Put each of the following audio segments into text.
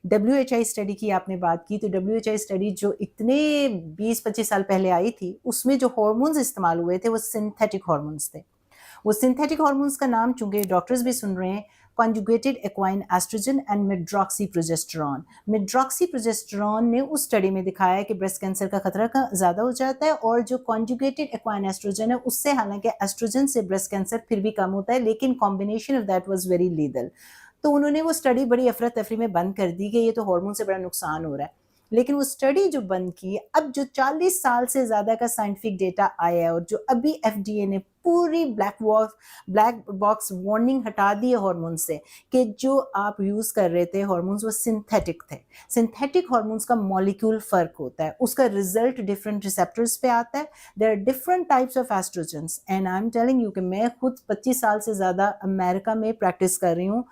WHI study की आपने बात की, तो WHI स्टडी जो इतने 20-25 साल पहले आई थी, उसमें जो हार्मोन्स इस्तेमाल हुए थे वो सिंथेटिक हार्मोन्स थे। वो सिंथेटिक हार्मोन्स का नाम चूंकि डॉक्टर्स भी सुन रहे हैं, conjugated equine estrogen and medroxyprogesterone. Medroxyprogesterone ने उस स्टडी में दिखाया कि ब्रेस्ट कैंसर का खतरा का ज़्यादा हो जाता है, और जो कॉन्जुगेटेड एक्वाइन एस्ट्रोजन है उससे, हालांकि एस्ट्रोजन से ब्रेस्ट कैंसर फिर भी कम होता है, लेकिन combination of that was very लीदल। तो उन्होंने वो स्टडी बड़ी अफरा तफरी में बंद कर दी कि ये तो हार्मोन से बड़ा नुकसान हो रहा है। लेकिन वो स्टडी जो बंद की, अब जो 40 साल से ज़्यादा का साइंटिफिक डेटा आया है, और जो अभी FDA ने पूरी ब्लैक बॉक्स वार्निंग हटा दी है हार्मोन से, कि जो आप यूज़ कर रहे थे हार्मोन्स वो सिंथेटिक थे। सिंथेटिक हार्मोन्स का मॉलिक्यूल फ़र्क होता है, उसका रिजल्ट डिफरेंट रिसेप्टर्स पे आता है। There are different types of estrogens, and I am telling you कि मैं खुद 25 साल से ज़्यादा अमेरिका में प्रैक्टिस कर रही हूँ।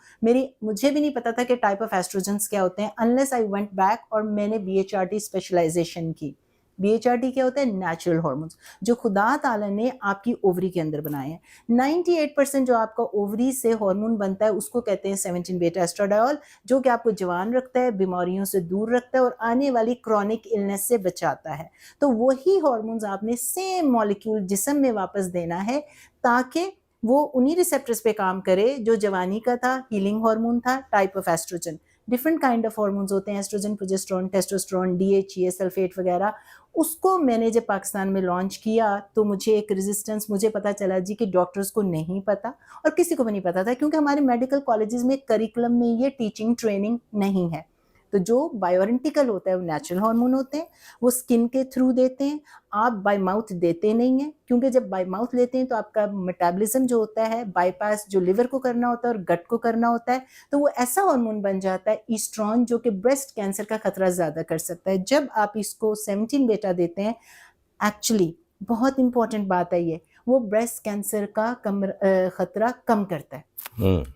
मुझे भी नहीं पता था कि टाइप ऑफ एस्ट्रोजन्स क्या होते हैं, अनलेस आई वेंट बैक और मैंने BHRT स्पेशलाइजेशन की। BHRT क्या होता है? नेचुरल हार्मोन्स, जो खुदा ताला ने आपकी ओवरी के अंदर बनाए हैं। 98% जो आपका ओवरी से हार्मोन बनता है उसको कहते हैं 17 बीटा एस्ट्राडायोल, जो कि आपको जवान रखता है, बीमारियों से दूर रखता है और आने वाली क्रॉनिक इलनेस से बचाता है। तो वही हार्मोन्स आपने सेम मॉलिक्यूल जिस्म में वापस देना है, ताकि वो उन्हीं रिसेप्टर्स पे काम करे जो जवानी का था, हीलिंग हार्मोन था, type of estrogen. Different kind of hormones होते हैं, estrogen, progesterone, testosterone, DHEA, sulphate वगैरह। उसको मैंने जब पाकिस्तान में लॉन्च किया तो मुझे एक रेजिस्टेंस, मुझे पता चला जी कि डॉक्टर्स को नहीं पता और किसी को भी नहीं पता था, क्योंकि हमारे मेडिकल कॉलेजेस में करिकुलम में ये टीचिंग ट्रेनिंग नहीं है। तो जो बायोरेंटिकल होता है वो नेचुरल हार्मोन होते हैं, वो स्किन के थ्रू देते हैं, आप बाय माउथ देते नहीं हैं, क्योंकि जब बाय माउथ लेते हैं तो आपका मेटाबॉलिज्म जो होता है, बाईपास जो लिवर को करना होता है और गट को करना होता है, तो वो ऐसा हार्मोन बन जाता है ईस्ट्रॉन, जो कि ब्रेस्ट कैंसर का खतरा ज़्यादा कर सकता है। जब आप इसको 17 बेटा देते हैं, एक्चुअली बहुत इंपॉर्टेंट बात है ये, वो ब्रेस्ट कैंसर का खतरा कम करता है।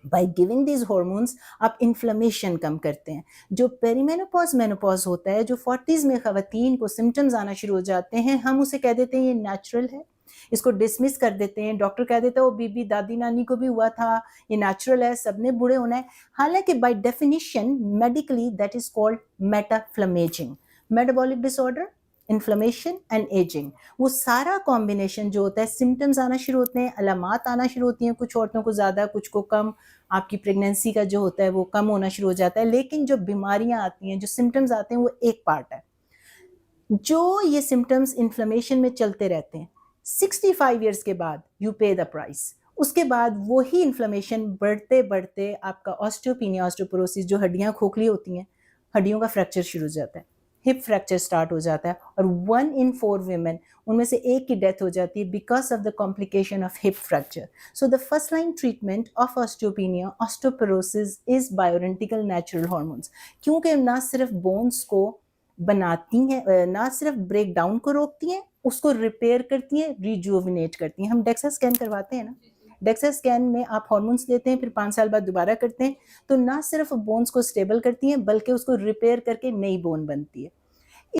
बाय गिविंग दीज हॉर्मोन्स आप इन्फ्लेमेशन कम करते हैं। जो पेरीमेनोपॉज मेनोपॉज होता है, जो 40s में खवातीन को सिम्टम्स आना शुरू हो जाते हैं, हम उसे कह देते हैं ये नेचुरल है, इसको डिसमिस कर देते हैं। डॉक्टर कह देता है वो बीबी दादी नानी को भी हुआ था, ये नेचुरल है, सबने बूढ़े होना है। हालांकि by definition medically that is called metaflammaging, metabolic disorder, inflammation and ageing. वो सारा कॉम्बिनेशन जो होता है, सिम्टम्स आना शुरू होते हैं, अलामात आना शुरू होती हैं, कुछ औरतों को ज़्यादा, कुछ को कम, आपकी प्रेगनेंसी का जो होता है वो कम होना शुरू हो जाता है। लेकिन जो बीमारियां आती हैं, जो सिम्टम्स आते हैं, वो एक पार्ट है। जो ये सिम्टम्स इन्फ्लेमेशन में चलते रहते हैं, 65 ईयर्स के बाद यू पे द प्राइस। उसके बाद वही इन्फ्लेमेशन बढ़ते बढ़ते आपका ऑस्टियोपीनिया, ऑस्टियोपोरोसिस, जो हड्डियां खोखली होती हैं, हड्डियों का फ्रैक्चर शुरू हो जाता है, हिप फ्रैक्चर स्टार्ट हो जाता है, और 1 in 4 women, उनमें से एक की डेथ हो जाती है because of the complication of hip fracture. So the first line treatment of osteopenia, osteoporosis is bioidentical natural hormones, क्योंकि ना सिर्फ बोन्स को बनाती हैं, ना सिर्फ ब्रेक डाउन को रोकती हैं, उसको रिपेयर करती हैं, रिजुविनेट करती हैं। हम डेक्सा स्कैन करवाते हैं ना, डेक्सा स्कैन में आप हार्मोन्स लेते हैं, फिर 5 साल बाद दोबारा करते हैं, तो ना सिर्फ बोन्स को स्टेबल करती हैं बल्कि उसको रिपेयर करके नई बोन बनती है।